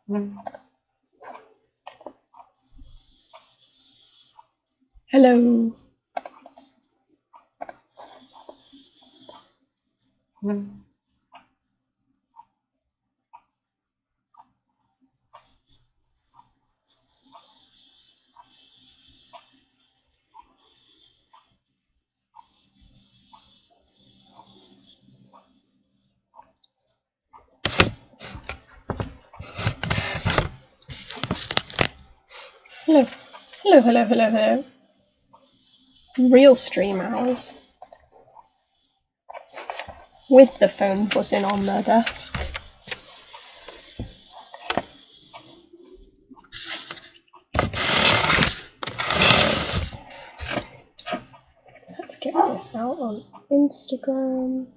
Hello. Hello. Hello, hello, hello, hello. Real stream hours. With the phone buzzing on their desk. Let's get this out on Instagram.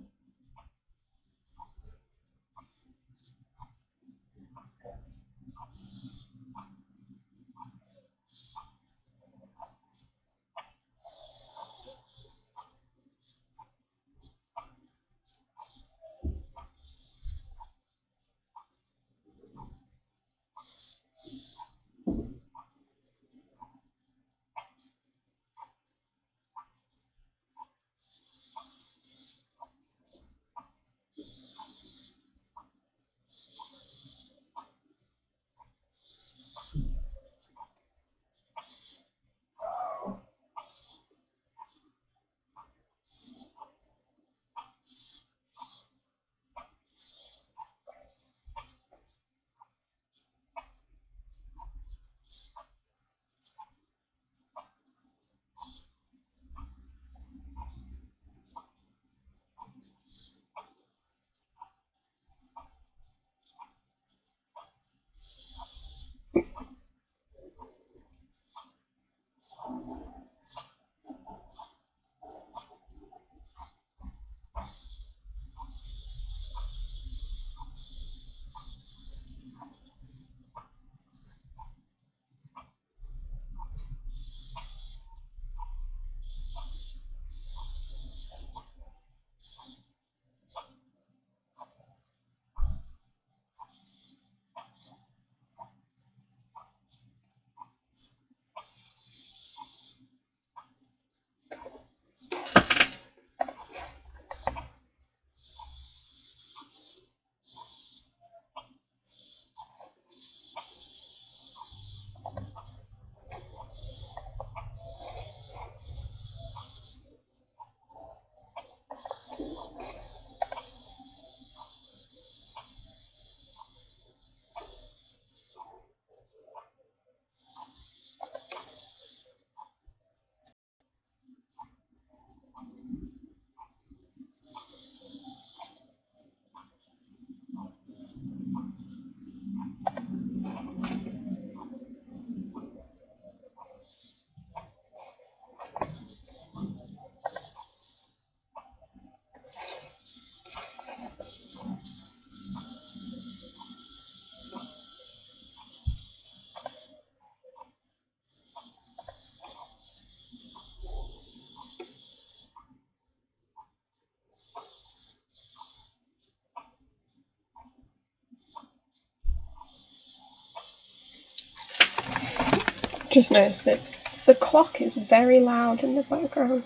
Just noticed that the clock is very loud in the background.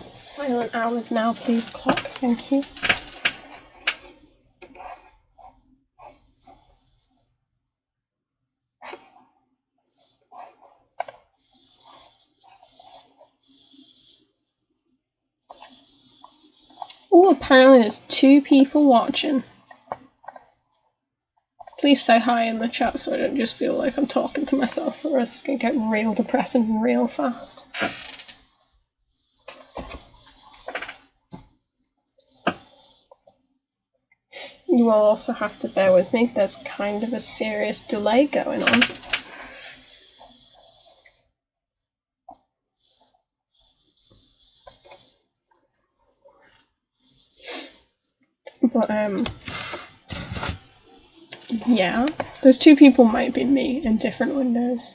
Silent hours now, please, clock. Thank you. Oh, apparently there's 2 people watching. Please say hi in the chat so I don't just feel like I'm talking to myself, or it's going to get real depressing real fast. You will also have to bear with me, there's kind of a serious delay going on. But, yeah, those 2 people might be me in different windows.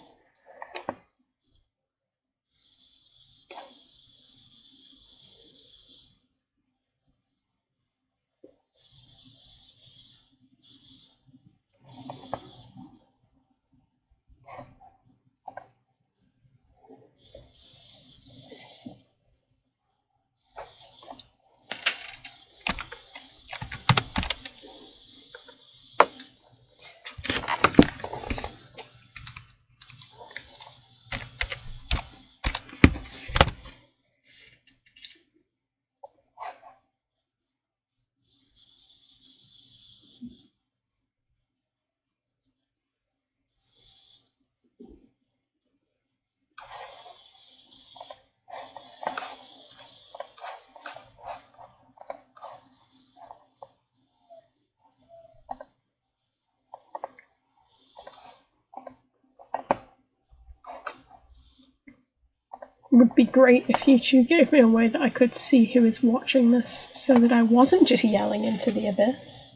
It would be great if YouTube gave me a way that I could see who is watching this, so that I wasn't just yelling into the abyss.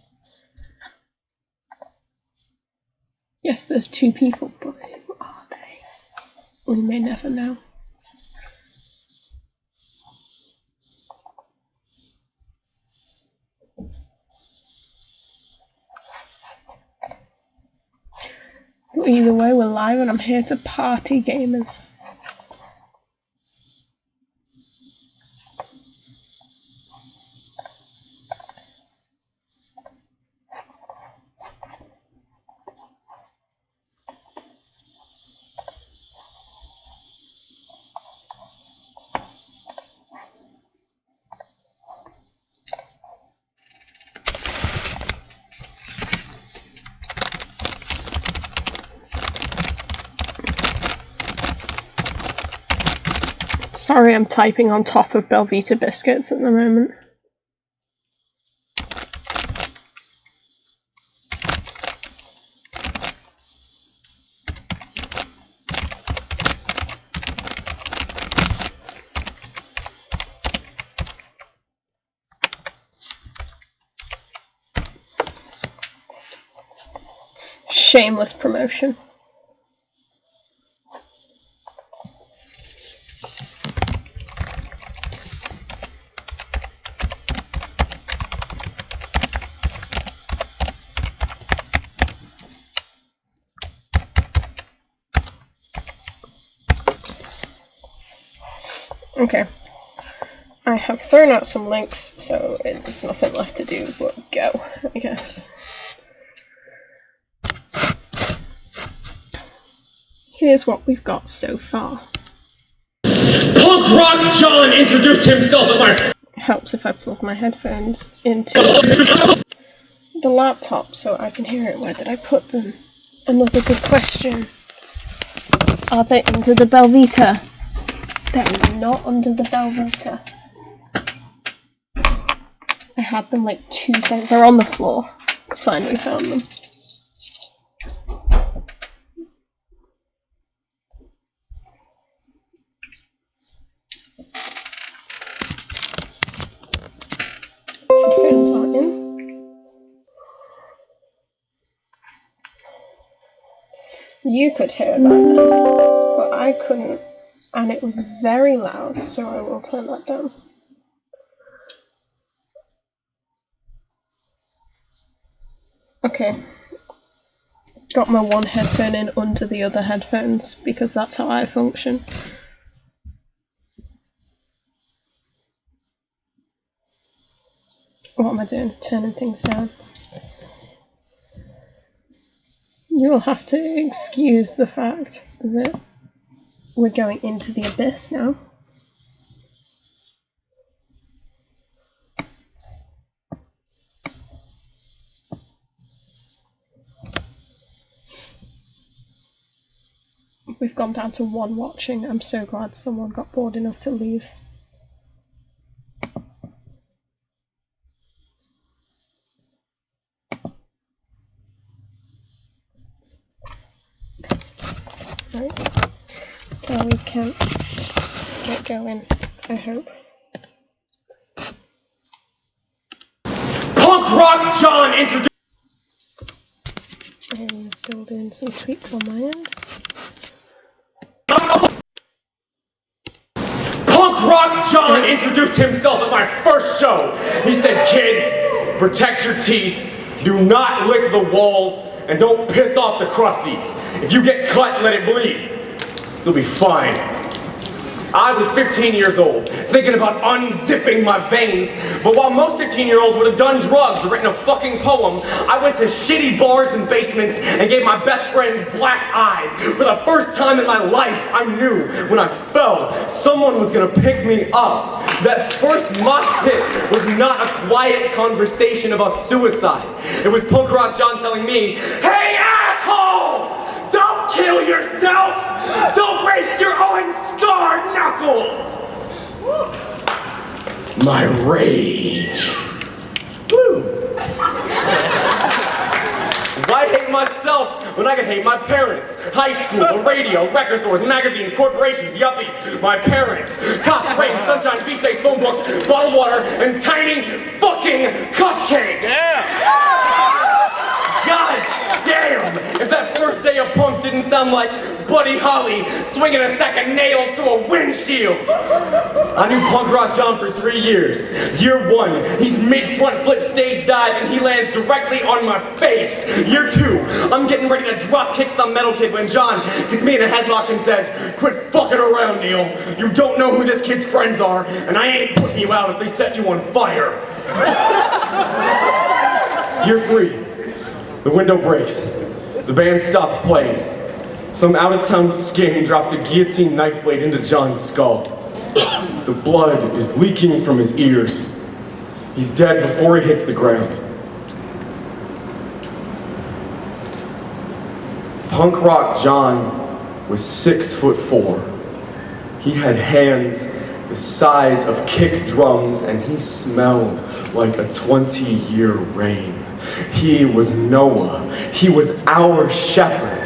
Yes, there's 2 people, but who are they? We may never know. But either way, we're live and I'm here to party, gamers. Sorry, I'm typing on top of Belvita biscuits at the moment. Shameless promotion. Okay, I have thrown out some links, so there's nothing left to do but go, I guess. Here's what we've got so far. Punk Rock John introduced himself at my... It helps if I plug my headphones into the laptop so I can hear it. Where did I put them? Another good question. Are they under the Belvita? They're not under the Belvita. I had them like 2 seconds. They're on the floor. It's fine, we found them. Headphones aren't in. You could hear that then, but I couldn't. And it was very loud, so I will turn that down. Okay. Got my one headphone in under the other headphones, because that's how I function. What am I doing? Turning things down. You'll have to excuse the fact that we're going into the abyss now. We've gone down to 1 watching. I'm so glad someone got bored enough to leave. Right. Now we can get going, I hope. Punk Rock John introduced... I'm still doing some tweaks on my end. Punk Rock John introduced himself at my first show. He said, "Kid, protect your teeth, do not lick the walls, and don't piss off the crusties. If you get cut, let it bleed. You'll be fine." I was 15 years old, thinking about unzipping my veins, but while most 15-year-olds would have done drugs or written a fucking poem, I went to shitty bars and basements and gave my best friends black eyes. For the first time in my life, I knew when I fell, someone was gonna pick me up. That first mosh pit was not a quiet conversation about suicide. It was punk rock John telling me, "Hey asshole! Don't kill yourself! Don't waste your unscarred knuckles!" My rage. Woo! Why hate myself when I can hate my parents? High school, the radio, record stores, magazines, corporations, yuppies, my parents, cops, rain, sunshine, beach days, phone books, bottled water, and tiny fucking cupcakes! Yeah! God damn! If that first day of punk didn't sound like Buddy Holly swinging a sack of nails through a windshield! I knew punk rock John for 3 years. Year 1, he's mid-front flip stage dive and he lands directly on my face. Year 2, I'm getting ready to drop kick some metal kid when John gets me in a headlock and says, "Quit fucking around, Neil. You don't know who this kid's friends are, and I ain't putting you out if they set you on fire." Year 3. The window breaks. The band stops playing. Some out-of-town skin drops a guillotine knife blade into John's skull. The blood is leaking from his ears. He's dead before he hits the ground. Punk rock John was 6'4". He had hands the size of kick drums and he smelled like a 20-year rain. He was Noah. He was our shepherd.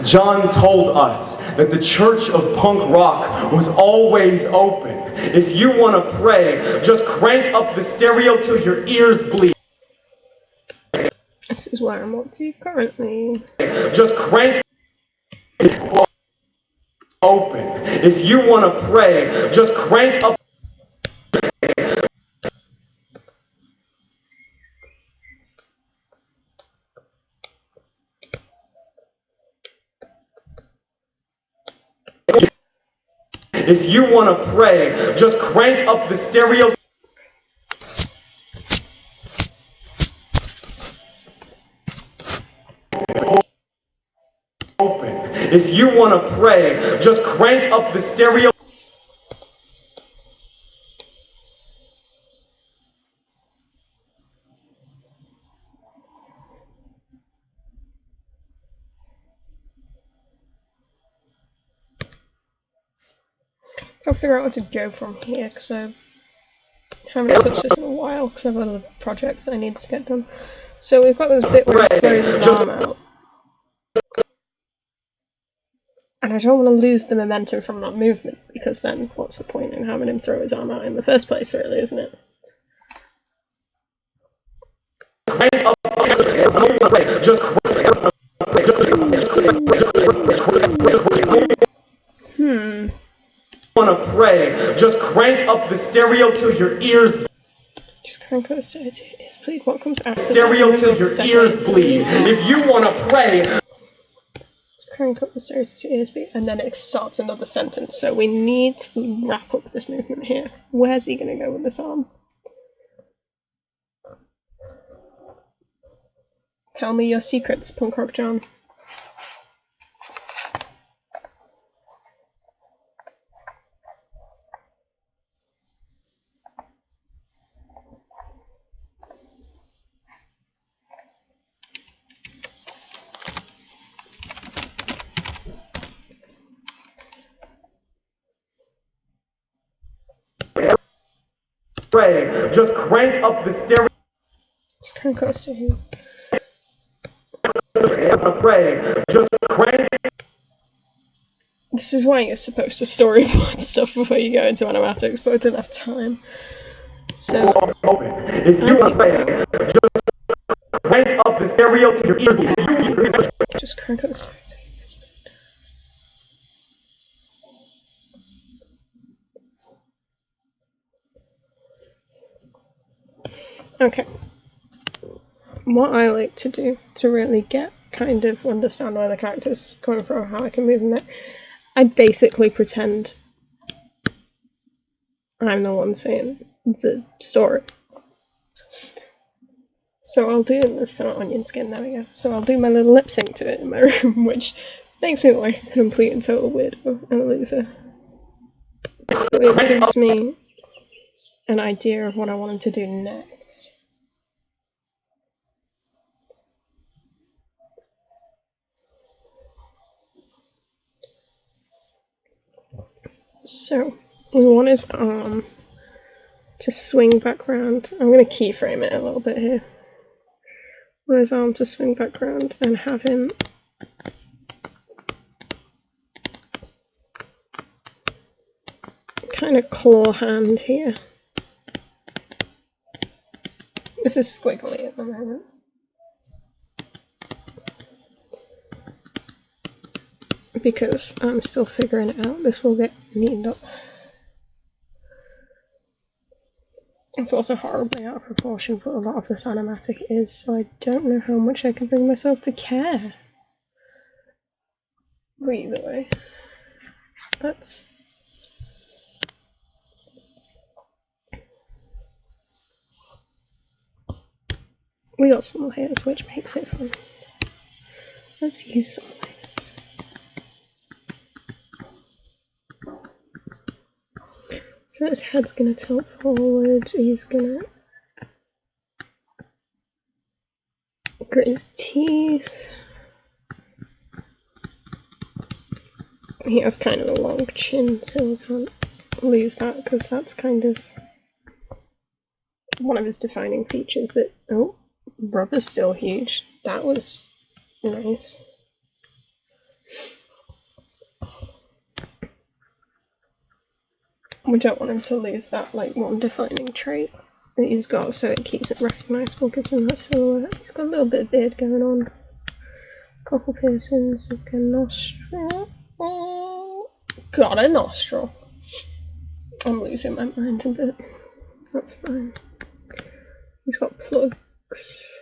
John told us that the church of punk rock was always open. If you want to pray, just crank up the stereo till your ears bleed. This is where I'm up to currently. Just crank open. If you want to pray, just crank up. If you want to pray, just crank up the stereo. Open. If you want to pray, just crank up the stereo. I'll figure out what to go from here because I haven't touched this in a while because I've got other projects that I need to get done. So we've got this bit where he throws his arm out. And I don't want to lose the momentum from that movement because then what's the point in having him throw his arm out in the first place, really, isn't it? Want to pray, just crank up the stereo till your ears. Just crank up the stereo till your ears bleed. What comes after stereo till your ears bleed. If you want to pray, just crank up the stereo till your ears bleed, and then it starts another sentence. So we need to wrap up this movement here. Where's he going to go with this arm? Tell me your secrets, Punk Rock John. Pray, just crank up the stereo. Just crank up the stereo. Pray, just crank. This is why you're supposed to storyboard stuff before you go into animatics, but I don't have time. So, if you want to pray, just crank up the stereo to your ears. Just crank up the stereo to your ears. Okay. What I like to do to really get kind of understand where the character's coming from, how I can move them, I basically pretend I'm the one saying the story. So I'll do this onion skin, there we go. So I'll do my little lip sync to it in my room, which makes me look like a complete and total weirdo and a loser. But it gives me an idea of what I want him to do next. So we want his arm to swing back round. I'm going to keyframe it a little bit here. Want his arm to swing back round and have him kind of claw hand here. This is squiggly at the moment. Because I'm still figuring it out, this will get neatened up. It's also horribly out of proportion for a lot of this animatic is, so I don't know how much I can bring myself to care. But either way, that's... We got some layers, which makes it fun. Let's use some layers. So his head's gonna tilt forward, he's gonna grit his teeth. He has kind of a long chin, so we can't lose that, because that's kind of one of his defining features that... Oh, rubber's still huge. That was nice. We don't want him to lose that, like, one defining trait that he's got, so it keeps it recognisable, gives him that silhouette. He's got a little bit of beard going on. Couple piercings, like a nostril. Oh, got a nostril. I'm losing my mind a bit. That's fine. He's got plugs.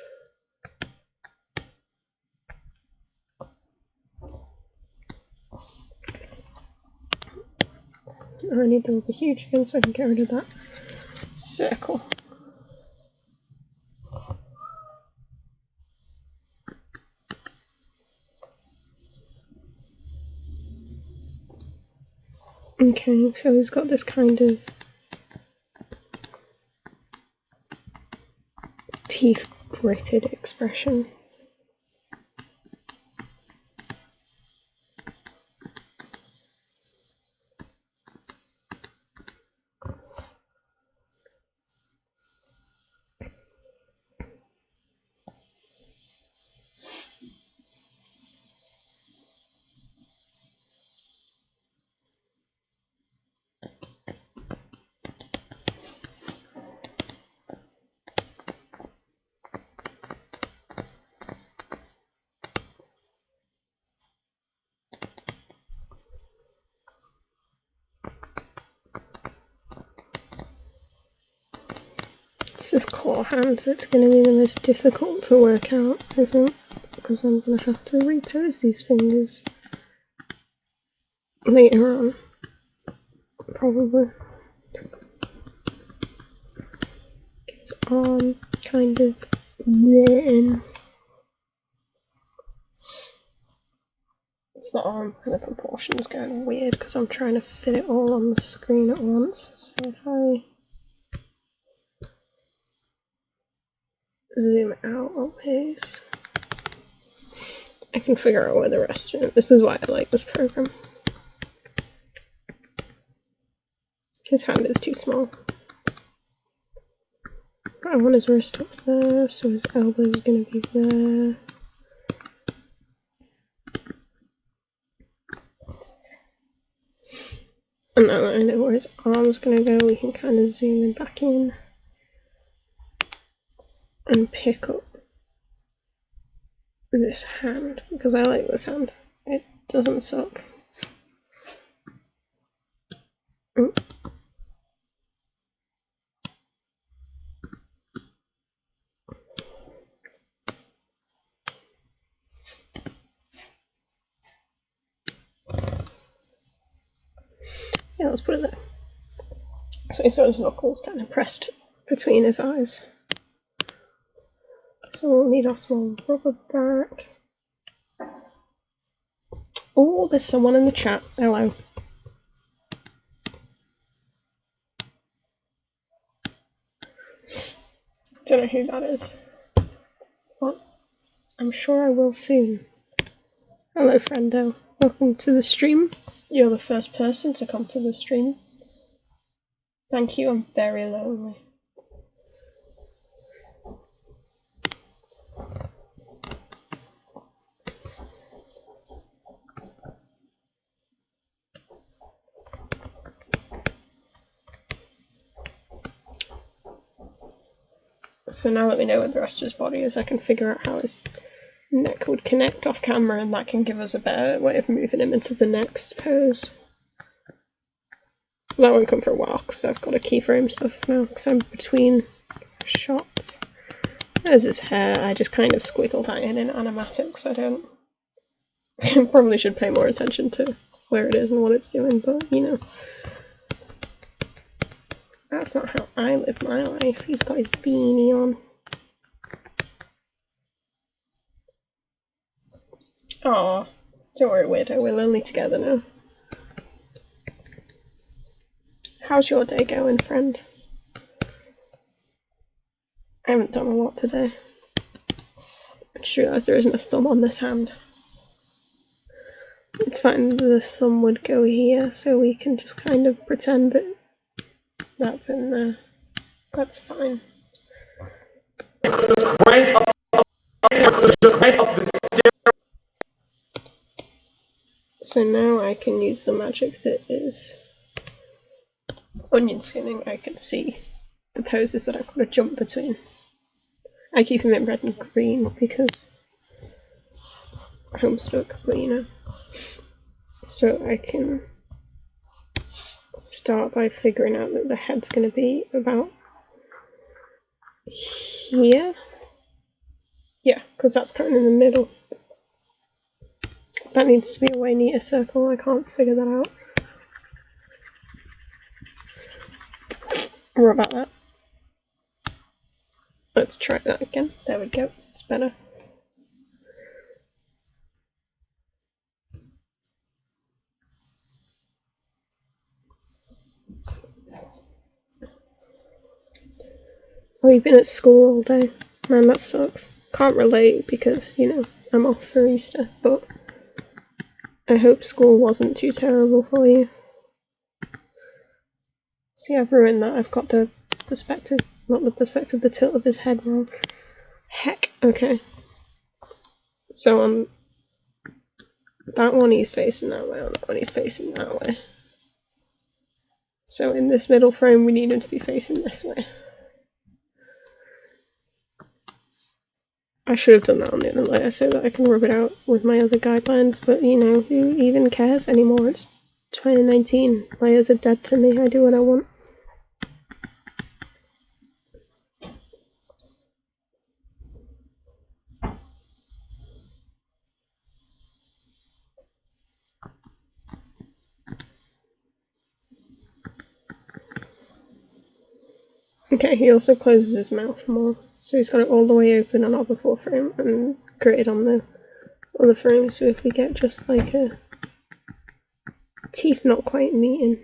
I need them to be huge again so I can get rid of that circle. Okay, so he's got this kind of teeth gritted expression. It's this claw hand that's going to be the most difficult to work out, I think, because I'm going to have to repose these fingers later on, probably. Get his arm kind of in. It's the arm and the proportions going weird because I'm trying to fit it all on the screen at once. So if I zoom out on his, I can figure out where the rest are. This is why I like this program. His hand is too small. I want his wrist up there, so his elbow is going to be there. And now that I know where his arm's going to go, we can kind of zoom in back in and pick up this hand, because I like this hand. It doesn't suck. Oh. Yeah, let's put it there. So he's got his knuckles kind of pressed between his eyes. So we'll need our small rubber back. Oh, there's someone in the chat. Hello. Don't know who that is. But I'm sure I will soon. Hello, friendo. Welcome to the stream. You're the first person to come to the stream. Thank you, I'm very lonely. So now that we know what the rest of his body is, I can figure out how his neck would connect off camera, and that can give us a better way of moving him into the next pose. That won't come for a while, because I've got to keyframe stuff now, because I'm between shots. There's his hair. I just kind of squiggled that in animatics. I don't... probably should pay more attention to where it is and what it's doing, but, you know. That's not how I live my life. He's got his beanie on. Aw, don't worry, weirdo. We're lonely together now. How's your day going, friend? I haven't done a lot today. I just realised there isn't a thumb on this hand. It's fine, the thumb would go here, so we can just kind of pretend that that's in there. That's fine. Just rank up the stairs. So now I can use the magic that is onion skinning. I can see the poses that I've got to jump between. I keep them in red and green because Homestuck, but you know. So I can start by figuring out that the head's going to be about here. Yeah, because that's kind of in the middle. That needs to be a way neater circle. I can't figure that out. More about that. Let's try that again. There we go. It's better. Oh, you've been at school all day. Man, that sucks. Can't relate because, you know, I'm off for Easter, but I hope school wasn't too terrible for you. See, I've ruined that. I've got the perspective, not the perspective, the tilt of his head wrong. Heck, okay. So on that one he's facing that way, on that one he's facing that way. So in this middle frame we need him to be facing this way. I should have done that on the other layer so that I can rub it out with my other guidelines, but you know, who even cares anymore? It's 2019. Layers are dead to me. I do what I want. Okay, he also closes his mouth more, so he's got it all the way open on our before frame and gritted on the other frame, so if we get just like a teeth not quite meeting.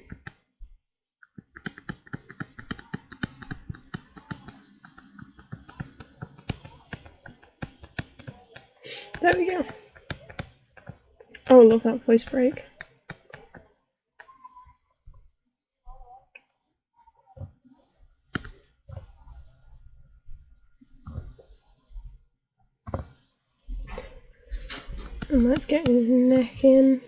There we go. Oh, I love that voice break. And let's get his neck in.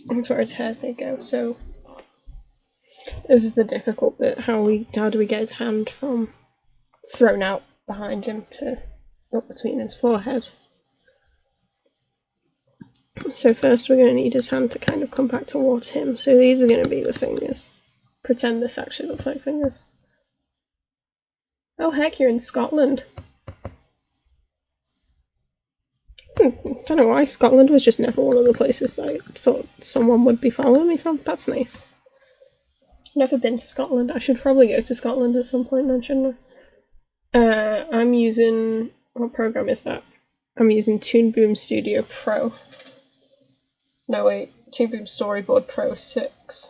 That's where his hair may go, so this is the difficult bit. How do we get his hand from thrown out behind him to up between his forehead? So first we're going to need his hand to kind of come back towards him. So these are going to be the fingers. Pretend this actually looks like fingers. Oh heck, you're in Scotland. Don't know why, Scotland was just never one of the places that I thought someone would be following me from. That's nice. Never been to Scotland. I should probably go to Scotland at some point then, shouldn't I? I'm using... what program is that? I'm using Toon Boom Studio Pro. No wait, Toon Boom Storyboard Pro 6.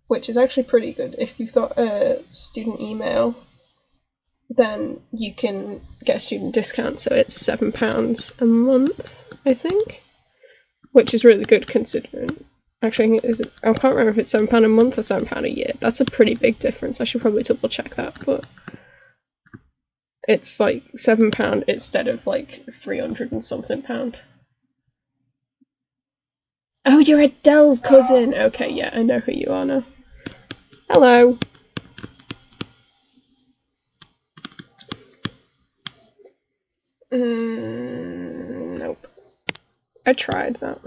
Which is actually pretty good. If you've got a student email, then you can get a student discount, so it's £7 a month, I think, which is really good considering. Actually, I can't remember if it's £7 a month or £7 a year. That's a pretty big difference. I should probably double check that, but it's like £7 instead of like 300 and something pound. Oh, you're Adele's cousin. Okay, yeah, I know who you are now. Hello. Nope. I tried that.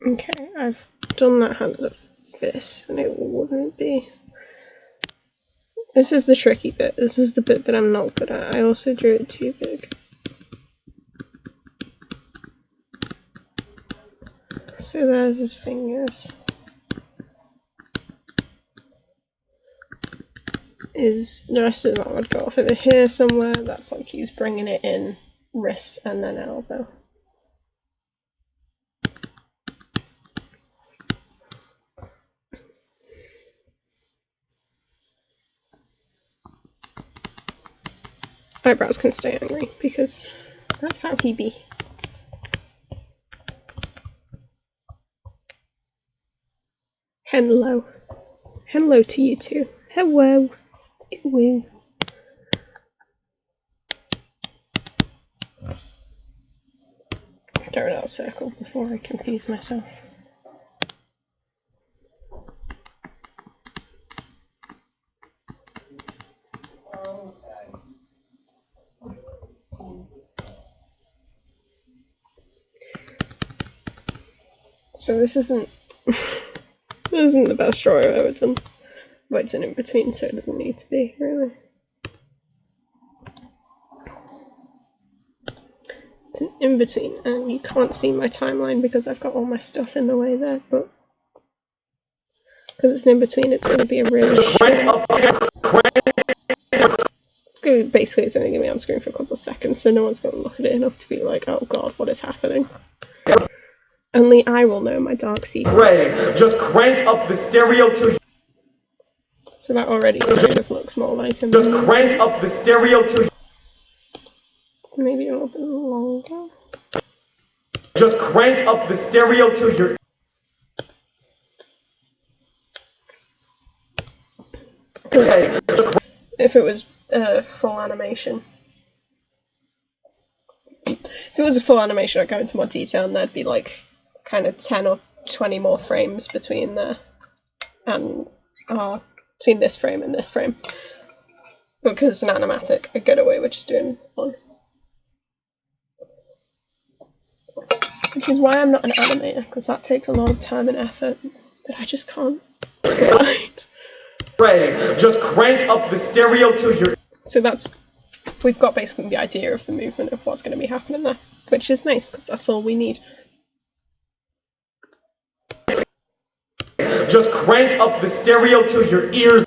Okay, I've done that hand as a fist, and it wouldn't be. This is the tricky bit. This is the bit that I'm not good at. I also drew it too big. So there's his fingers. The rest of that would go off over here somewhere. That's like he's bringing it in, wrist and then elbow. Eyebrows can stay angry because that's how he be. Hello. Hello to you too. Hello. Hello. Get rid of that circle before I confuse myself. So this isn't the best drawing I've ever done, but it's an in-between, so it doesn't need to be, really. It's an in-between, and you can't see my timeline because I've got all my stuff in the way there, but because it's an in-between, it's going to be a really short... Basically, it's only going to be on screen for a couple of seconds, so no one's going to look at it enough to be like, oh god, what is happening? Only I will know my dark secret. Ray, just crank up the stereo to... So that already kind of looks more like a... Just crank up the stereo to... Maybe a little bit longer. Just crank up the stereo to your... Okay. If it was full animation. If it was a full animation, I'd go into more detail and there'd be like kind of 10 or 20 more frames between there and between this frame and this frame. But because it's an animatic, I get away with just doing one. Which is why I'm not an animator, because that takes a lot of time and effort that I just can't provide. Ray, just crank up the stereo to your... So we've got basically the idea of the movement of what's going to be happening there, which is nice, because that's all we need. Just crank up the stereo to your ears.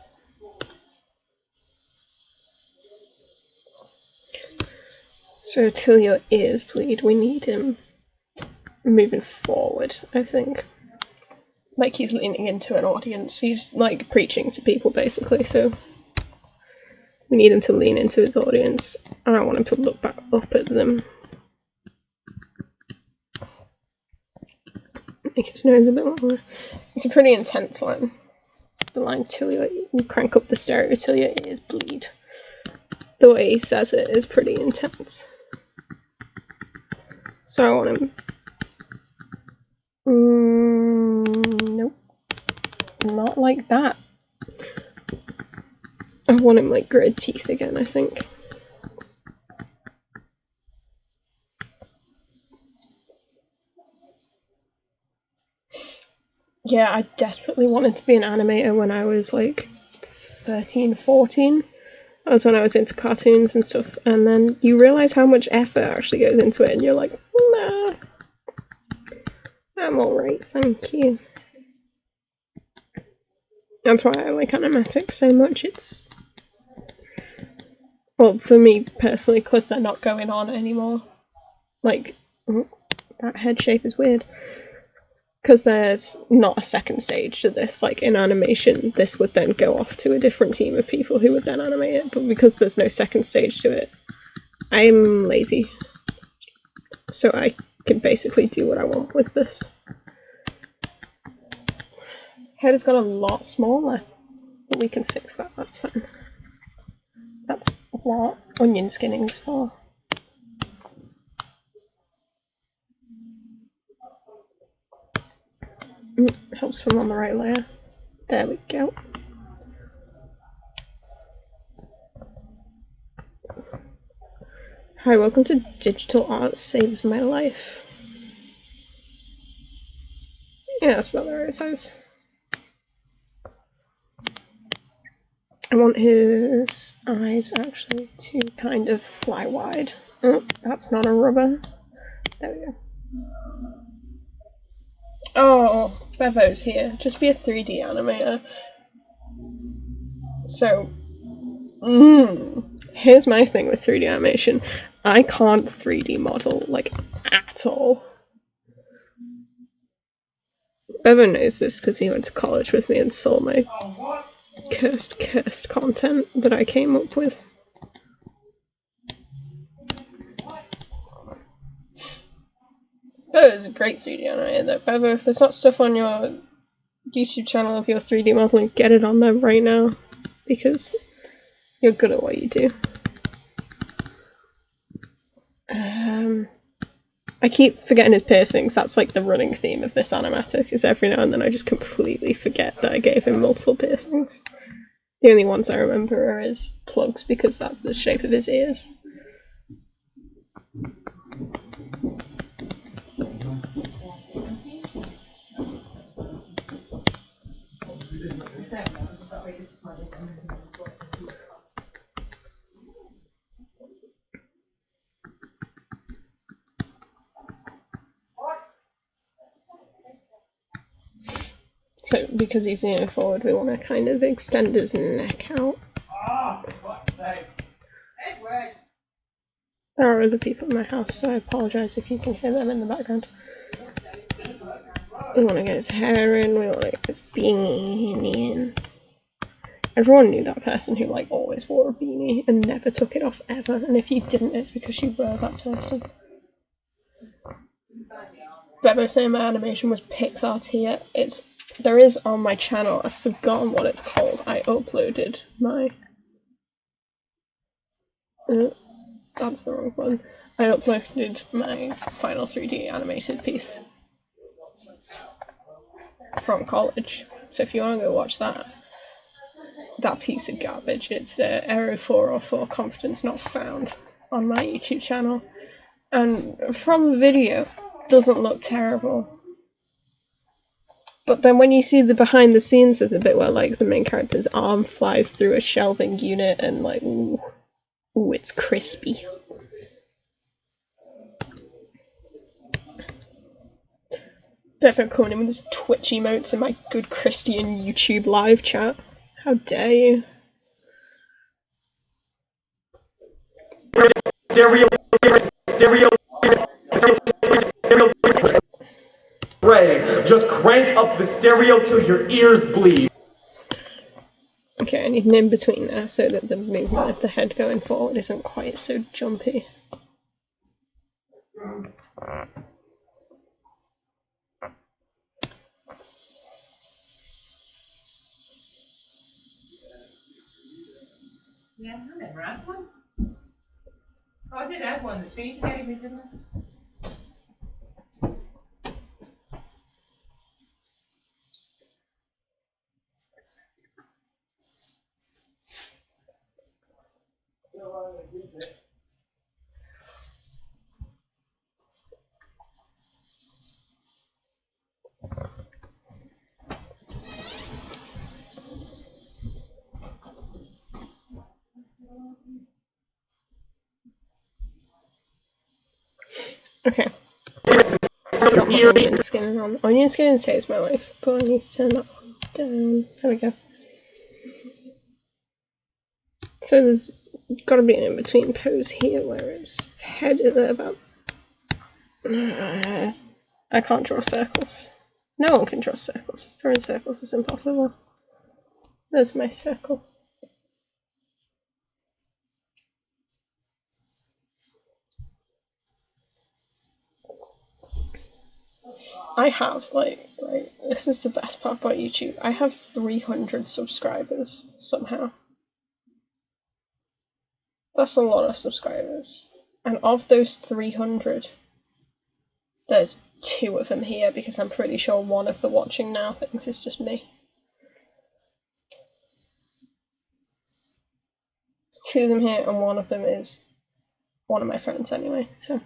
So till your ears bleed, we need him moving forward, I think. Like he's leaning into an audience. He's like preaching to people basically, so we need him to lean into his audience. I don't want him to look back up at them. Make his nose a bit longer. It's a pretty intense line. The line till you crank up the stereo till your ears bleed. The way he says it is pretty intense. So I want him not like that. I want him like gritted teeth again, I think. Yeah, I desperately wanted to be an animator when I was like 13, 14. That was when I was into cartoons and stuff, and then you realise how much effort actually goes into it, and you're like, nah, I'm alright, thank you. That's why I like animatics so much. It's, well, for me personally, because they're not going on anymore. Like, that head shape is weird. Because there's not a second stage to this, like in animation, this would then go off to a different team of people who would then animate it, but because there's no second stage to it, I'm lazy. So I can basically do what I want with this. Head has got a lot smaller, but we can fix that, that's fine. That's what onion skinning's for. Helps from on the right layer. There we go. Hi, welcome to Digital Art Saves My Life. Yeah, that's about the right size. I want his eyes actually to kind of fly wide. Oh, that's not a rubber. There we go. Oh, Bevo's here. Just be a 3D animator. So, here's my thing with 3D animation. I can't 3D model, like, at all. Bevo knows this because he went to college with me and saw my cursed content that I came up with. Bevo's a great 3D animator though. Bevo, if there's not stuff on your YouTube channel of your 3D modeling, get it on there right now, because you're good at what you do. I keep forgetting his piercings. That's like the running theme of this animatic, is every now and then I just completely forget that I gave him multiple piercings. The only ones I remember are his plugs, because that's the shape of his ears. So, because he's leaning forward, we want to kind of extend his neck out. There are other people in my house, so I apologise if you can hear them in the background. We want to get his hair in, we want to get his beanie in. Everyone knew that person who like always wore a beanie and never took it off ever, and if you didn't, it's because you were that person. Bevo's name my animation was Pixar Tier. There is on my channel, I've forgotten what it's called. I uploaded my that's the wrong one. I uploaded my final 3D animated piece from college. So if you want to go watch that piece of garbage, it's Error 404 Confidence Not Found on my YouTube channel. And from the video, doesn't look terrible. But then when you see the behind the scenes, there's a bit where like the main character's arm flies through a shelving unit and like, ooh, it's crispy. Defo coming in with his Twitch emotes in my good Christian YouTube live chat. How dare you? Ray, just crank up the stereo till your ears bleed. Okay, I need an in-between there so that the movement of the head going forward isn't quite so jumpy. Yeah, I never had one. Oh, I did have one. The trees gave me, didn't I? Okay. I've got my onion skin on. Onion skin saves my life, but I need to turn that one down. There we go. So there's got to be an in-between pose here where its head is about... I can't draw circles. No one can draw circles. Drawing circles is impossible. There's my circle. I have, like, right, this is the best part about YouTube. I have 300 subscribers, somehow. That's a lot of subscribers. And of those 300, there's 2 of them here, because I'm pretty sure one of the watching now thinks it's just me. There's 2 of them here, and one of them is one of my friends anyway, so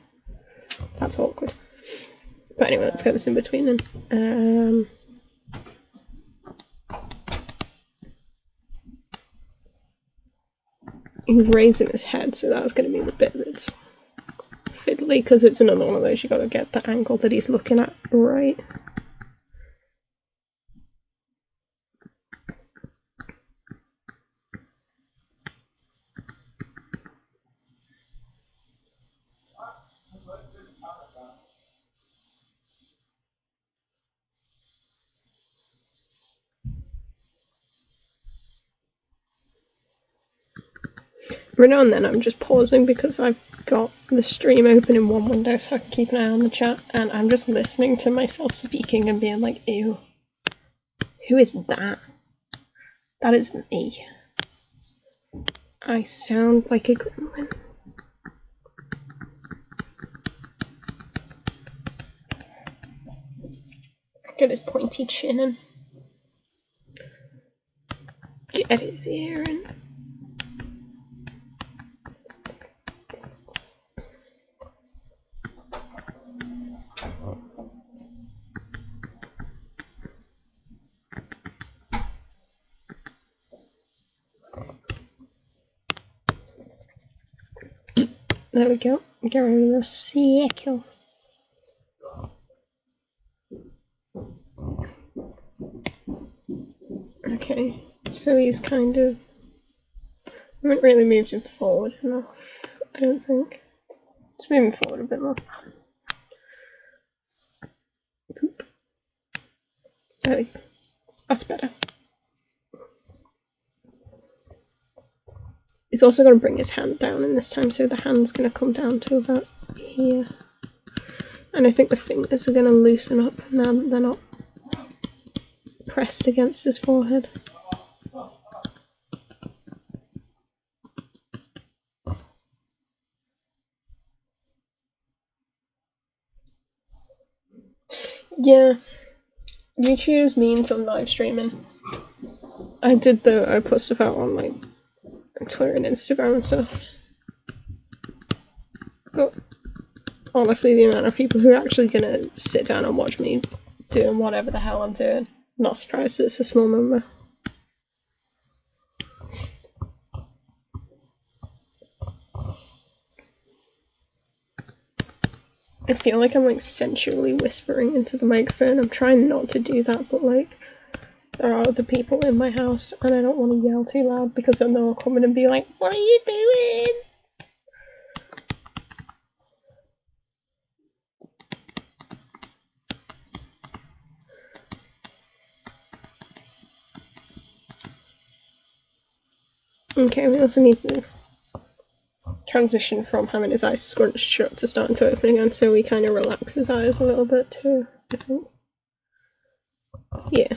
that's awkward. But anyway, let's get this in between then. He's raising his head, so that's going to be the bit that's fiddly, because it's another one of those you got to get the angle that he's looking at right. Every now and then I'm just pausing because I've got the stream open in one window so I can keep an eye on the chat, and I'm just listening to myself speaking and being like, ew, who is that? That is me. I sound like a gremlin. Get his pointy chin in. Get his ear in. There we go. Get rid of the circle. Okay, so he's kind of... I haven't really moved him forward enough, I don't think. Let's move him forward a bit more. Boop. There we go. That's better. He's also going to bring his hand down in this time, so the hand's going to come down to about here. And I think the fingers are going to loosen up now that they're not pressed against his forehead. Yeah, YouTube's mean on live streaming. I put stuff out on like Twitter and Instagram and stuff. But honestly, the amount of people who are actually gonna sit down and watch me doing whatever the hell I'm doing, I'm not surprised it's a small number. I feel like I'm like sensually whispering into the microphone. I'm trying not to do that, but like there are other people in my house and I don't want to yell too loud because then they'll come in and be like, what are you doing? Okay, we also need the transition from having his eyes scrunched shut to starting to open again, so we kind of relax his eyes a little bit too, I think. Yeah.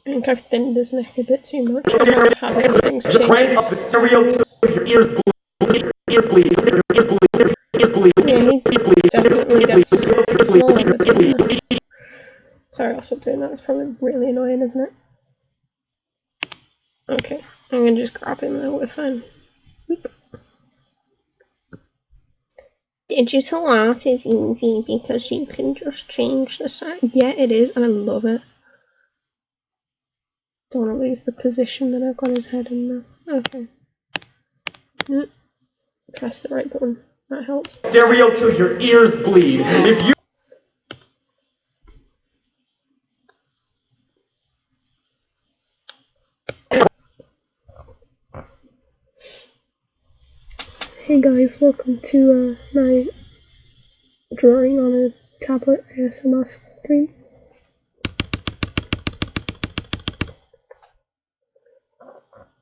I think I've thinned his neck a bit too much. I have a habit of things Just changing crank up the stereo size. till your ears bleed. Ears bleed. Ears bleed. Ears bleed. Yeah, he definitely gets smaller between them. Sorry, I'll stop doing that. It's probably really annoying, isn't it? Okay, I'm gonna just grab him and we're fine. Whoop. Digital art is easy because you can just change the size. Yeah, it is, and I love it. Don't want to lose the position that I've got his head in now. Okay. Press the right button. That helps. Stereo till your ears bleed. If you Hey guys, welcome to my drawing on a tablet ASMR stream.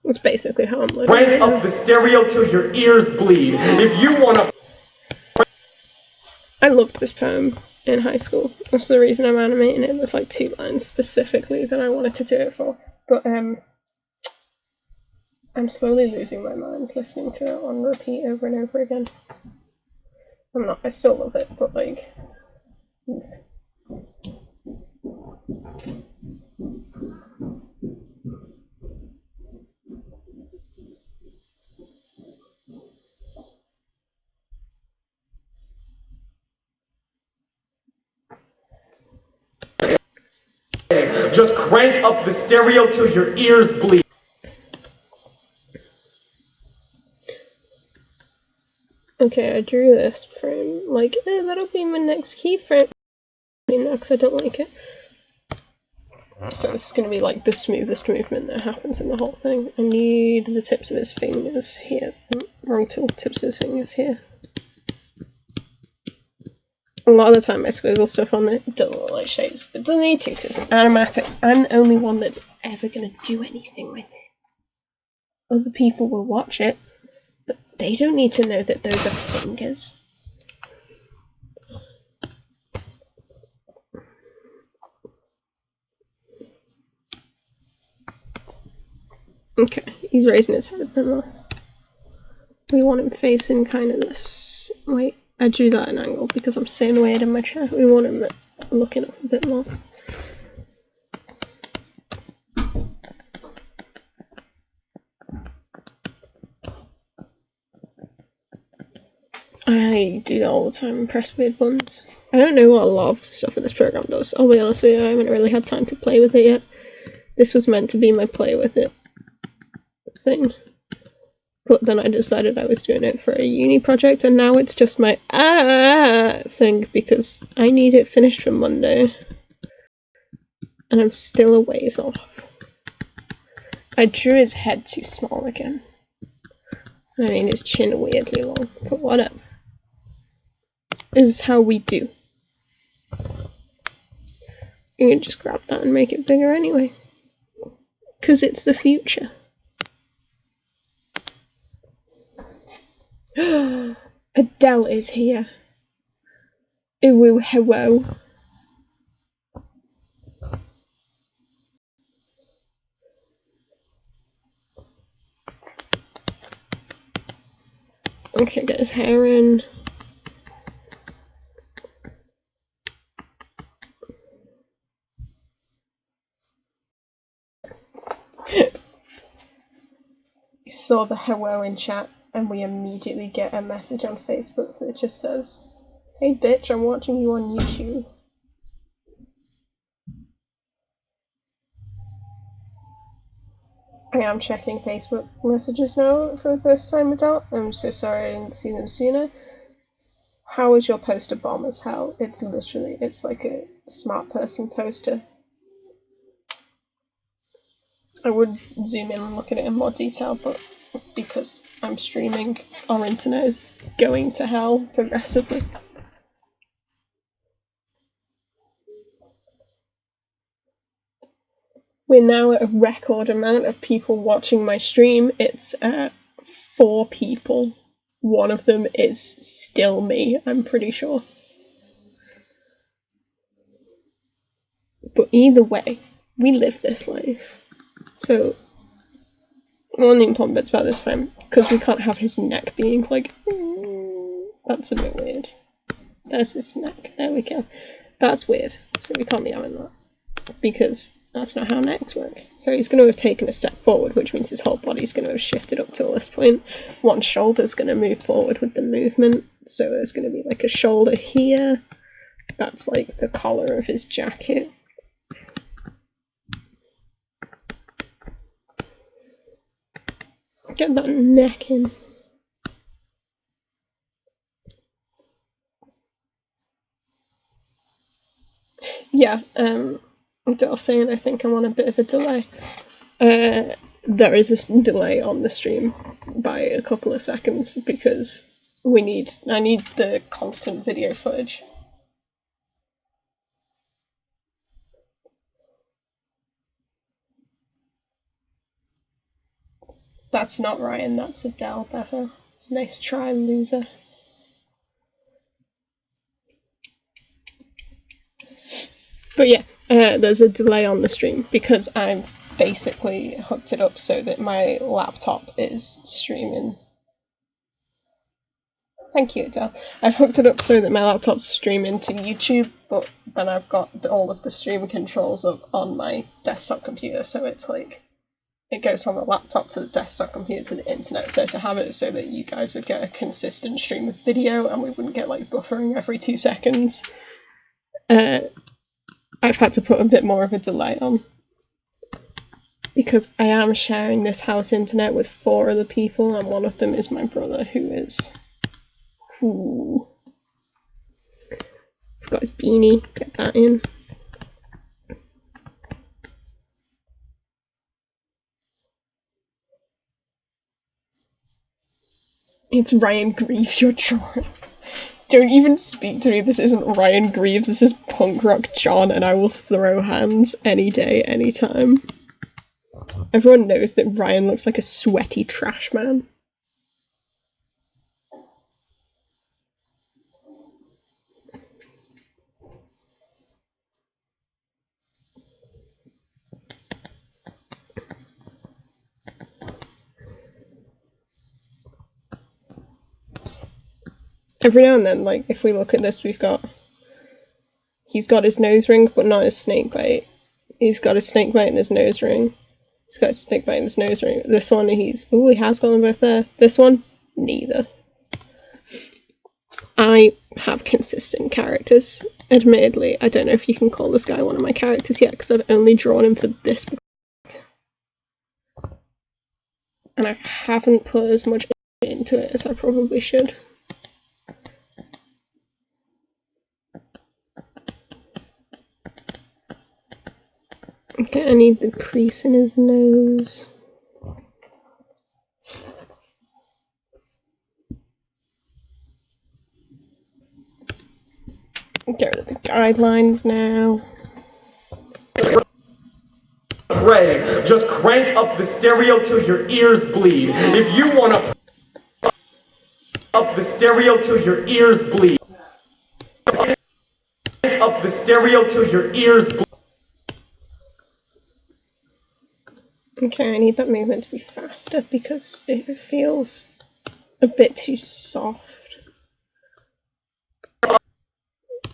That's basically how I'm learning. crank up the stereo till your ears bleed. If you wanna I loved this poem in high school. That's the reason I'm animating it. There's like 2 lines specifically that I wanted to do it for. But I'm slowly losing my mind listening to it on repeat over and over again. I'm not, I still love it, but like... just crank up the stereo till your ears bleed. Okay, I drew this frame, like, that'll be my next keyframe. Because I don't like it. So this is going to be like the smoothest movement that happens in the whole thing. I need the tips of his fingers here. Wrong tool, tips of his fingers here. A lot of the time I squiggle stuff on it, doesn't look like shapes, but doesn't need to because animatic. I'm the only one that's ever going to do anything with it. Other people will watch it, but they don't need to know that those are fingers. Okay, he's raising his head now. We want him facing kind of this. Wait, I drew that at an angle because I'm staying weird in my chair. We want him looking up a bit more. I do that all the time and press weird buttons. I don't know what a lot of stuff in this program does. I'll be honest with you, I haven't really had time to play with it yet. This was meant to be my play with it thing. But then I decided I was doing it for a uni project, and now it's just my thing because I need it finished for Monday. And I'm still a ways off. I drew his head too small again. I mean, his chin weirdly long, but whatever. This is how we do. You can just grab that and make it bigger anyway. Because it's the future. Adele is here. Ooh, hello. Okay, get his hair in. We saw the hello in chat and we immediately get a message on Facebook that just says, "Hey bitch, I'm watching you on YouTube." I am checking Facebook messages now for the first time, Adele. I'm so sorry I didn't see them sooner. How is your poster bomb as hell? It's literally, it's like a smart person poster. I would zoom in and look at it in more detail, but because I'm streaming, our internet is going to hell progressively. We're now at a record amount of people watching my stream. It's 4 people. One of them is still me, I'm pretty sure. But either way, we live this life. So, one important bits about this film, because we can't have his neck being like, that's a bit weird. There's his neck, there we go. That's weird, so we can't be having that, because that's not how necks work. So he's going to have taken a step forward, which means his whole body's going to have shifted up till this point. One shoulder's going to move forward with the movement, so there's going to be like a shoulder here. That's like the collar of his jacket. Get that neck in. Yeah, Dale saying I think I'm on a bit of a delay. There is a delay on the stream by a couple of seconds because I need the constant video footage. That's not Ryan, that's Adele, Bevo. Nice try, loser. But yeah, there's a delay on the stream because I've basically hooked it up so that my laptop is streaming. Thank you, Adele. I've hooked it up so that my laptop's streaming to YouTube, but then I've got all of the stream controls up on my desktop computer, so it's like, it goes from the laptop to the desktop computer to the internet, so to have it so that you guys would get a consistent stream of video and we wouldn't get like buffering every 2 seconds, I've had to put a bit more of a delay on. Because I am sharing this house internet with 4 other people, and one of them is my brother, who is... Ooh. I've got his beanie, get that in. It's Ryan Greaves you're drawing. Don't even speak to me, this isn't Ryan Greaves, this is Punk Rock John, and I will throw hands any day, anytime. Everyone knows that Ryan looks like a sweaty trash man. Every now and then, like, if we look at this, he's got his nose ring, but not his snake bite. He's got his snake bite and his nose ring. He's got his snake bite and his nose ring. This one, he has got them both there. This one, neither. I have consistent characters. Admittedly, I don't know if you can call this guy one of my characters yet, because I've only drawn him for this project. And I haven't put as much into it as I probably should. Okay, I need the crease in his nose. Get rid of the guidelines now. Pray, just crank up the stereo till your ears bleed. If you want to up the stereo till your ears bleed. Crank up the stereo till your ears bleed. Okay, I need that movement to be faster because it feels a bit too soft.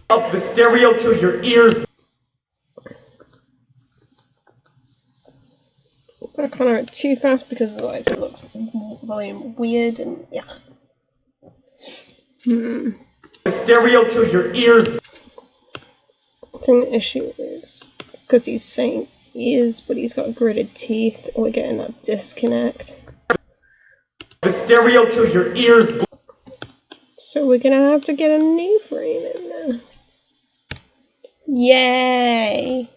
Up the stereo till your ears. But I can't have it too fast because otherwise it looks really weird and yeah. The stereo till your ears. I think the issue is because he's saying ears, but he's got gritted teeth. We're getting that disconnect. The stereo till your ears. So we're gonna have to get a new frame in there. Yay!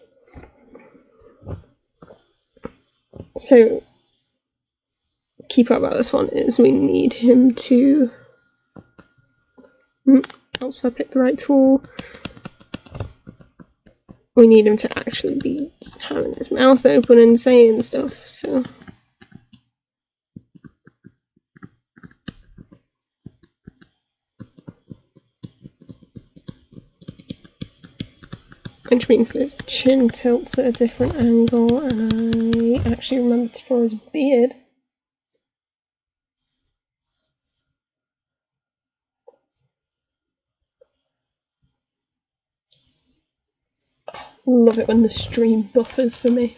So, key part about this one is we need him to. Also, I picked the right tool. We need him to actually be having his mouth open and saying stuff, so. I which means that his chin tilts at a different angle, and I actually remember to draw his beard. Love it when the stream buffers for me.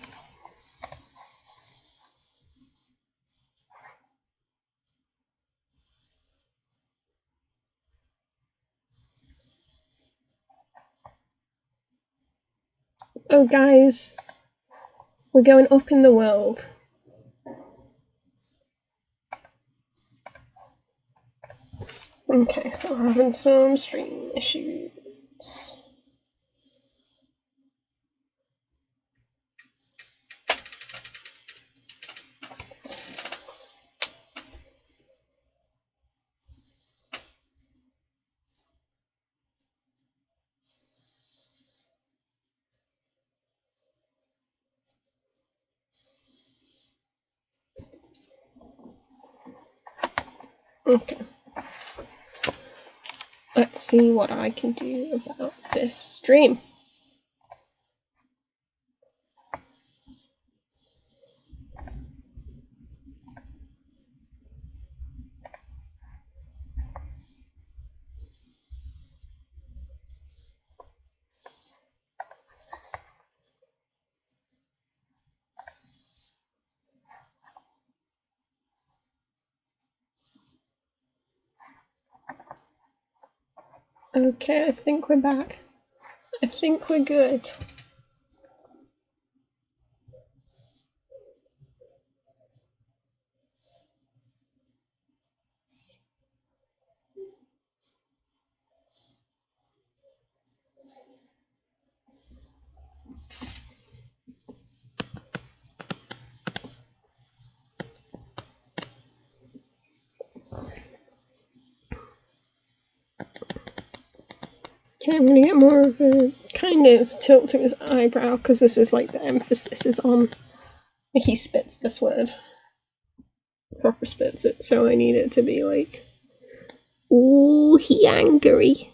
Oh guys, we're going up in the world. Okay, so we're having some stream issues. Okay. Let's see what I can do about this stream. Okay, I think we're back. I think we're good. Okay, I'm gonna get more of a kind of tilt to his eyebrow because this is like the emphasis is on. Like he spits this word. Proper spits it, so I need it to be like, ooh, he angry.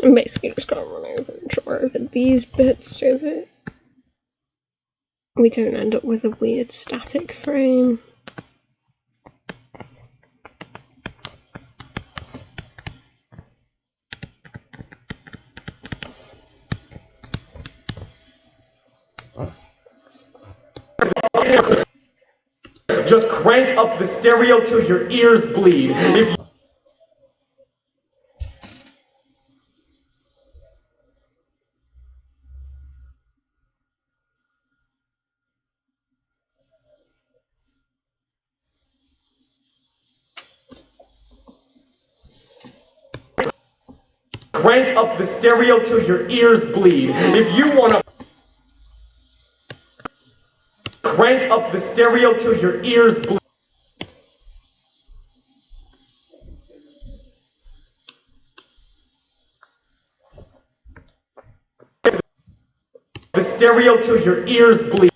I'm basically just gonna run over and draw over these bits so that we don't end up with a weird static frame. Just crank up the stereo till your ears bleed. Crank up the stereo till your ears bleed. If you wanna crank up the stereo till your ears bleed. The stereo till your ears bleed.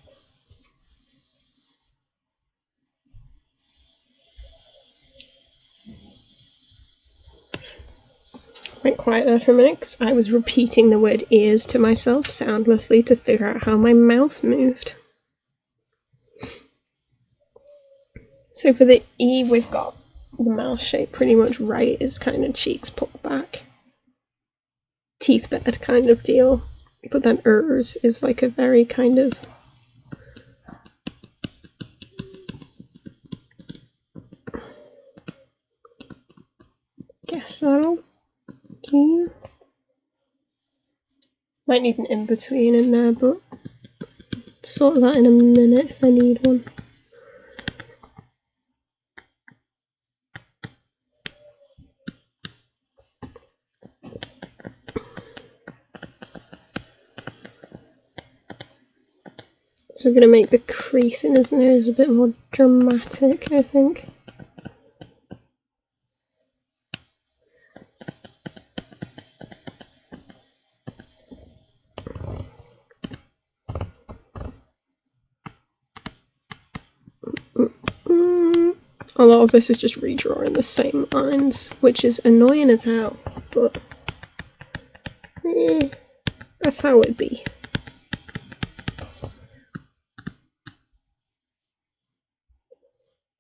Went quiet there for a minute because I was repeating the word ears to myself soundlessly to figure out how my mouth moved. So for the E, we've got the mouth shape pretty much right, is kind of cheeks put back. Teeth bed kind of deal. But then ers is like a very kind of guess that'll do. Might need an in-between in there, but sort that in a minute if I need one. So I'm going to make the crease in his nose a bit more dramatic, I think. A lot of this is just redrawing the same lines, which is annoying as hell, but that's how it be.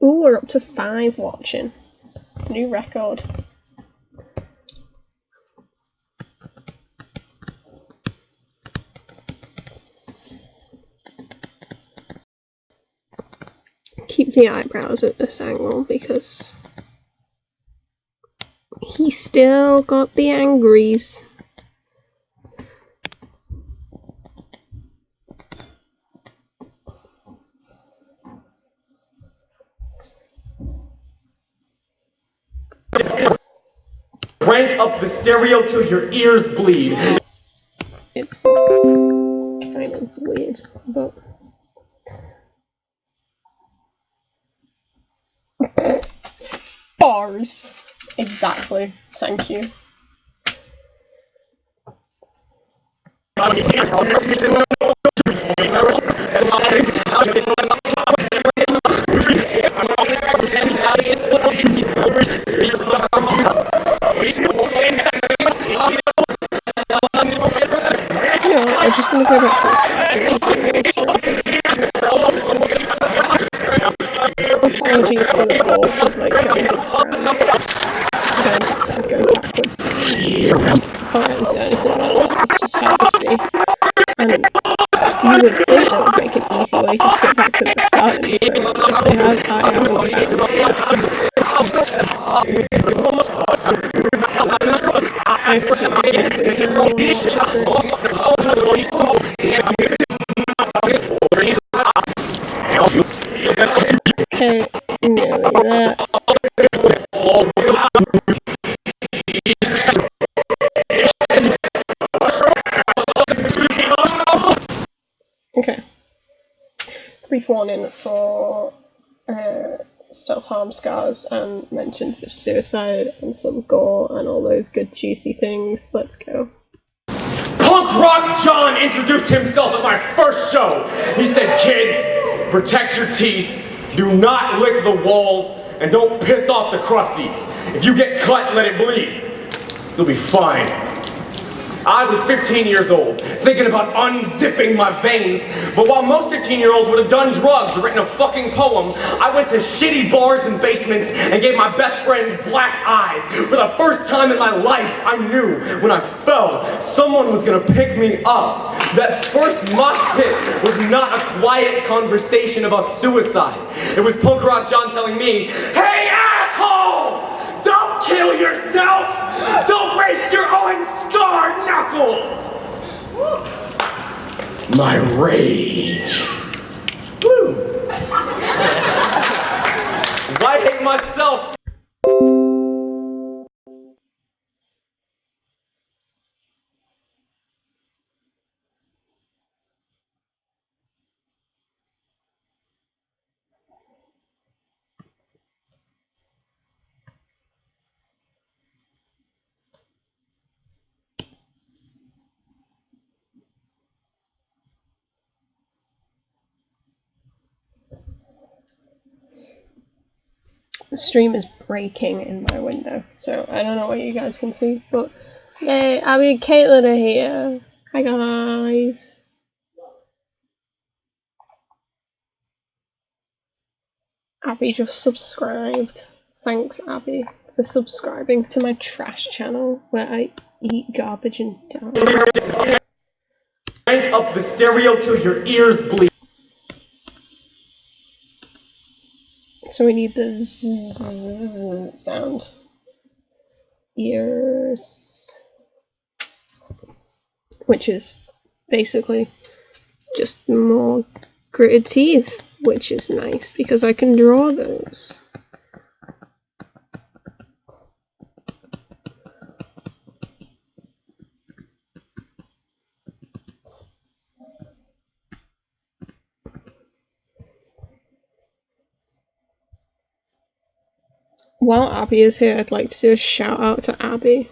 Ooh, we're up to 5 watching. New record. Keep the eyebrows at this angle because he's still got the angries. Crank up the stereo till your ears bleed. It's kind of weird, but bars. Exactly. Thank you. I'm just gonna go back to the start and continue through it. Apologies for the wolf with like going backwards sounds. Can't really do anything about that, it's just how this be. And you would think that would make an easy way to skip back to the start and through it, but if they have, I haven't found it yet. I have to do this every time I want to watch it through. Okay, nearly there. Okay. Brief warning for self-harm scars and mentions of suicide and some gore and all those good juicy things. Let's go. Punk Rock John introduced himself at my first show. He said, "Kid, protect your teeth, do not lick the walls, and don't piss off the crusties. If you get cut, let it bleed. You'll be fine." I was 15 years old, thinking about unzipping my veins, but while most 15-year-olds would have done drugs or written a fucking poem, I went to shitty bars and basements and gave my best friends black eyes. For the first time in my life, I knew when I fell, someone was gonna pick me up. That first mosh pit was not a quiet conversation about suicide. It was Punk Rock John telling me, "Hey asshole! Don't kill yourself! Don't waste your own scarred knuckles!" My rage. Woo! Why hate myself? The stream is breaking in my window, so I don't know what you guys can see, but yay, Abby and Caitlin are here. Hi guys. Abby just subscribed. Thanks, Abby, for subscribing to my trash channel where I eat garbage and die. Crank up the stereo till your ears bleed. So we need the zzz sound. Ears. Which is basically just more gritted teeth, which is nice because I can draw those. while Abby is here, I'd like to do a shout out to Abby.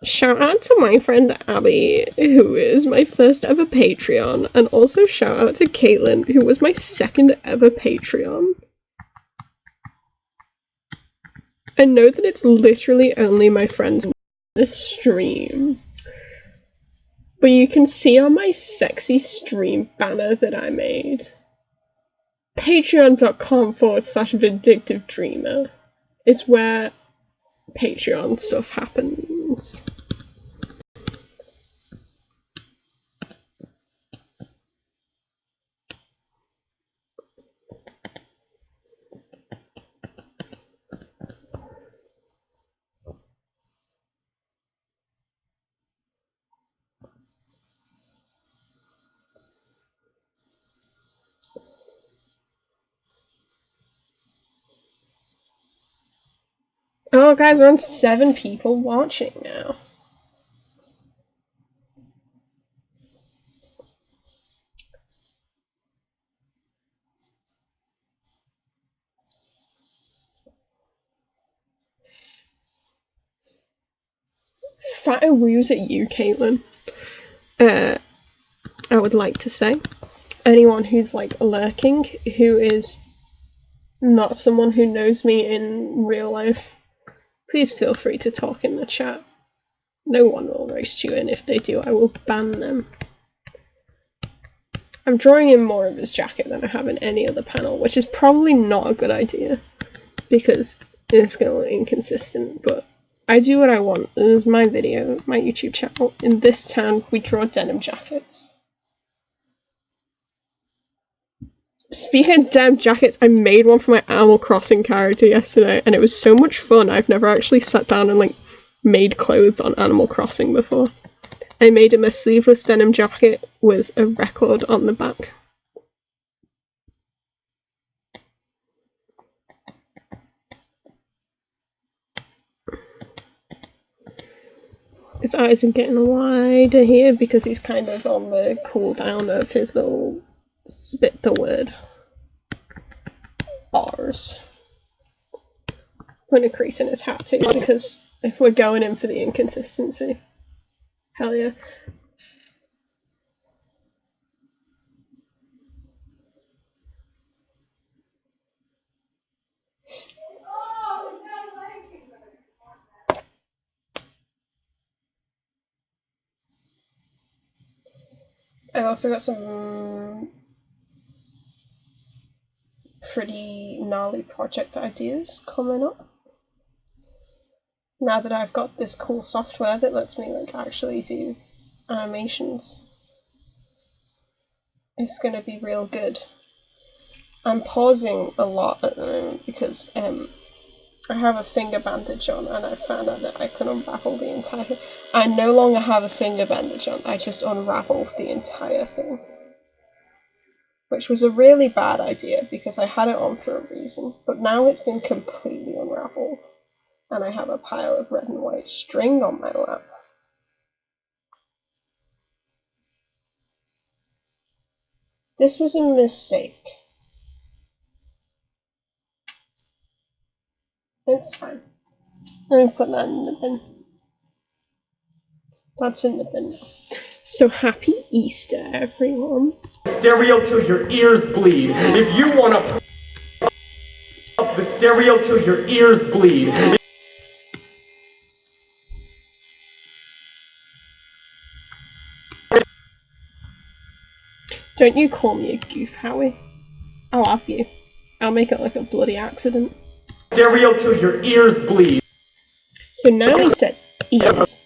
Shout out to my friend Abby, who is my first ever Patreon, and also shout out to Caitlin, who was my second ever Patreon. I know that it's literally only my friends in this stream, but you can see on my sexy stream banner that I made, patreon.com/vindictivedreamer is where Patreon stuff happens. Oh, guys, around 7 people watching now. Fat woos at you, Caitlin. I would like to say, anyone who's like lurking, who is not someone who knows me in real life, please feel free to talk in the chat. No one will roast you, and if they do, I will ban them. I'm drawing in more of his jacket than I have in any other panel, which is probably not a good idea, because it's going to look inconsistent, but I do what I want. This is my video, my YouTube channel. In this town, we draw denim jackets. Speaking of denim jackets, I made one for my Animal Crossing character yesterday, and it was so much fun. I've never actually sat down and, like, made clothes on Animal Crossing before. I made him a sleeveless denim jacket with a record on the back. His eyes are getting wider here because he's kind of on the cool down of his little spit the word bars. Putting a crease in his hat too, because if we're going in for the inconsistency, hell yeah. I also got some pretty gnarly project ideas coming up. Now that I've got this cool software that lets me like actually do animations, it's gonna be real good. I'm pausing a lot at the moment because I have a finger bandage on, and I found out that I can unravel the entire thing. I no longer have a finger bandage on, I just unraveled the entire thing. Which was a really bad idea because I had it on for a reason, but now it's been completely unraveled, and I have a pile of red and white string on my lap. This was a mistake. It's fine. Let me put that in the bin. That's in the bin now. So happy Easter, everyone. Stereo till your ears bleed. If you want to up the stereo till your ears bleed. Don't you call me a goof, Howie. I'll have you. I'll make it like a bloody accident. Stereo till your ears bleed. So now he says ears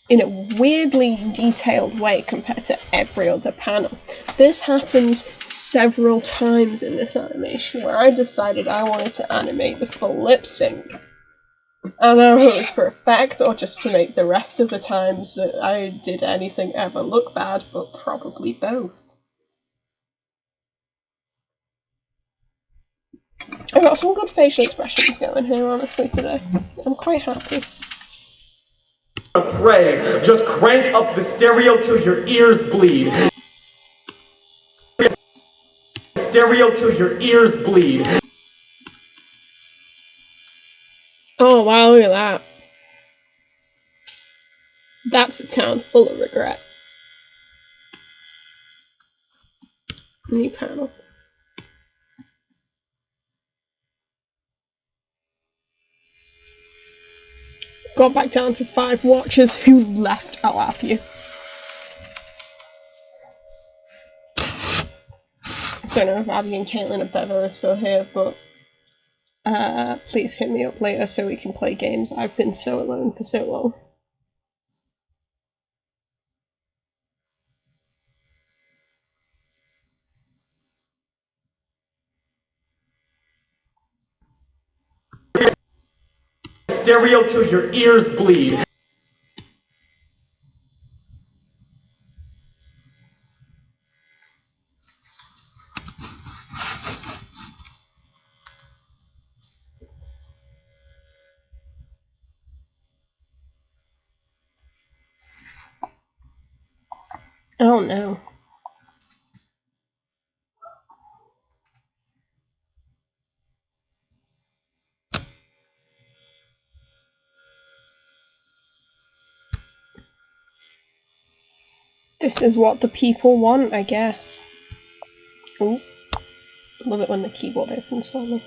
in a weirdly detailed way compared to every other panel. This happens several times in this animation where I decided I wanted to animate the full lip sync. I don't know if it was for effect or just to make the rest of the times that I did anything ever look bad, but probably both. I got some good facial expressions going here, honestly, today. I'm quite happy. Pray, just crank up the stereo till your ears bleed. Stereo till your ears bleed. Oh wow, look at that. That's a town full of regret. New panel. Got back down to 5 watchers who left. I'll laugh you. Don't know if Abby and Caitlin and Bevo are still here, but please hit me up later so we can play games. I've been so alone for so long. Stereo till your ears bleed. Oh no. This is what the people want, I guess. Ooh. Love it when the keyboard opens for me.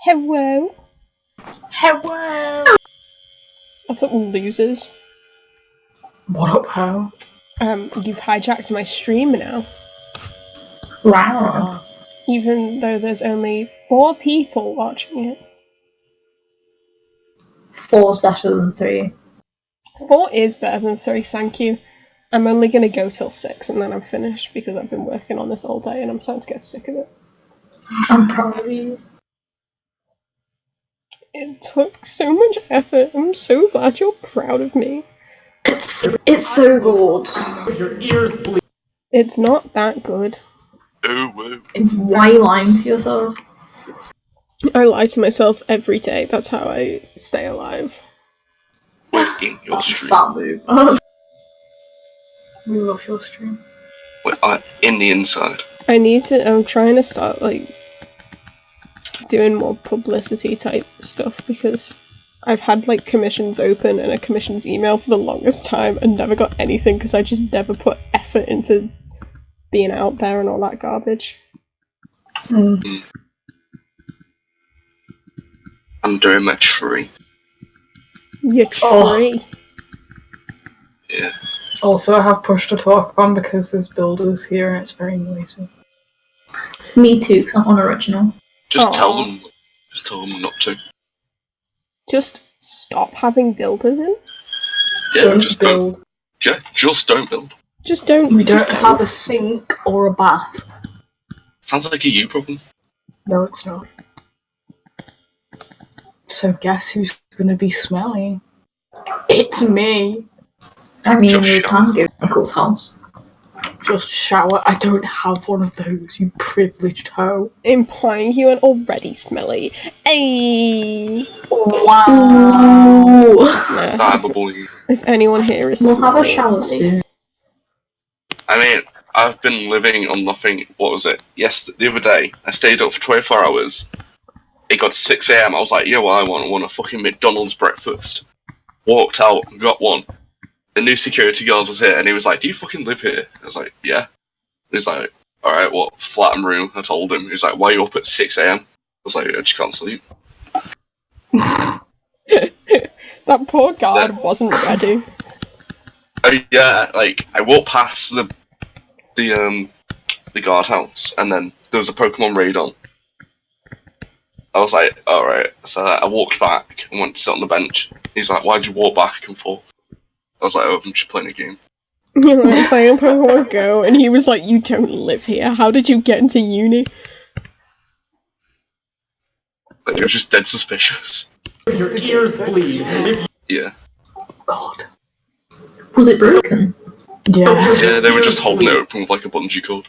Hello. Hello. What's up, losers? What up, ho? You've hijacked my stream now. Wow. Even though there's only 4 people watching it. 4's better than 3. 4 is better than 3, thank you. I'm only gonna go till 6 and then I'm finished because I've been working on this all day and I'm starting to get sick of it. I'm proud of you. It took so much effort. I'm so glad you're proud of me. It's so good. Your ears bleed. It's not that good. It's why you lying to yourself. I lie to myself every day. That's how I stay alive. Wait, in your That's a stream? fat move. We love your stream. Wait, in the inside. I'm trying to start, like, doing more publicity type stuff because I've had, like, commissions open and a commissions email for the longest time and never got anything because I just never put effort into being out there and all that garbage. I'm doing my tree. Your tree. Yeah. Also, I have push to talk on because there's builders here and it's very noisy. Me too, because I'm unoriginal. Just Aww. tell them not to. Just stop having builders in? Yeah, Don't just build. don't. Yeah, just don't build. Just don't. We don't just have a sink or a bath. Sounds like a you problem. No, it's not. So guess who's gonna be smelly? It's me. I mean, Just you shower. can go to Uncle's house. Just shower. I don't have one of those, you privileged hoe. Implying you are already smelly. Ayy. Wow. Nah, Cyberbullying. if anyone here is We'll have a smelly, shower it's me. soon. I mean, I've been living on nothing. What was it? The other day, I stayed up for 24 hours. It got to 6 AM. I was like, yo, what I want a fucking McDonald's breakfast. Walked out, got one. The new security guard was here, and he was like, do you fucking live here? I was like, yeah. He's like, alright, what, flat and room? I told him. He was like, why are you up at 6 AM? I was like, I just can't sleep. That poor guard wasn't ready. Yeah, like, I walked past the guardhouse, and then there was a Pokemon raid on. I was like, alright. So I walked back and went to sit on the bench. He's like, why'd you walk back and forth? I was like, oh, I'm just playing a game. You're like playing Pokemon Go, and he was like, you don't live here. How did you get into uni? Like, you're just dead suspicious. Your ears bleed. Yeah. God. Was it broken? Yeah. Yeah, they were just holding it open with like a bungee cord.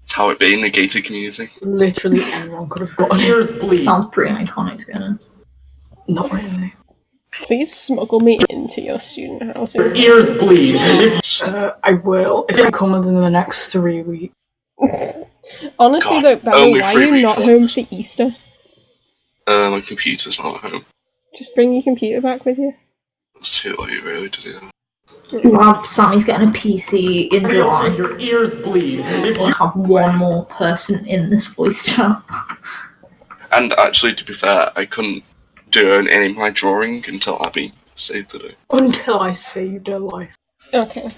It's how it be in a gated community. Literally anyone could have gotten it. Ears bleed. Sounds pretty iconic, to be honest. Not really. Please smuggle me into your student housing. Ears bleed. I will if you come within the next 3 weeks. Honestly God, though, Bella, only why 3 are you weeks not left. home for Easter? My computer's not at home. Just bring your computer back with you. It's too late, really, to do that. Well, Sammy's getting a PC in July. Your ears bleed. We'll have one more person in this voice chat. And actually, to be fair, I couldn't do any of my drawing until Abby saved the day. Until I saved her life. Okay.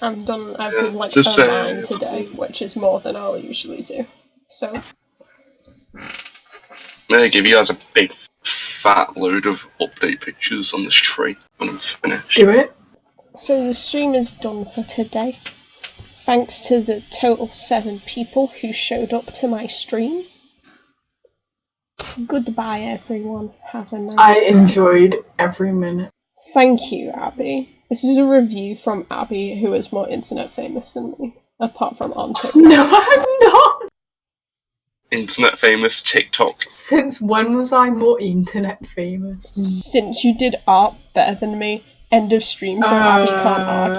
I've done like Just a line today, which is more than I'll usually do. So. I'm gonna give you guys a big fat load of update pictures on this tree when I'm finished. Do it. So the stream is done for today. Thanks to the total 7 people who showed up to my stream. Goodbye everyone. Have a nice I day. enjoyed every minute. Thank you, Abby. This is a review from Abby, who is more internet famous than me, apart from on TikTok. No, I'm not! Internet famous TikTok. Since when was I more internet famous? Since you did art better than me, end of stream, so Abby can't argue.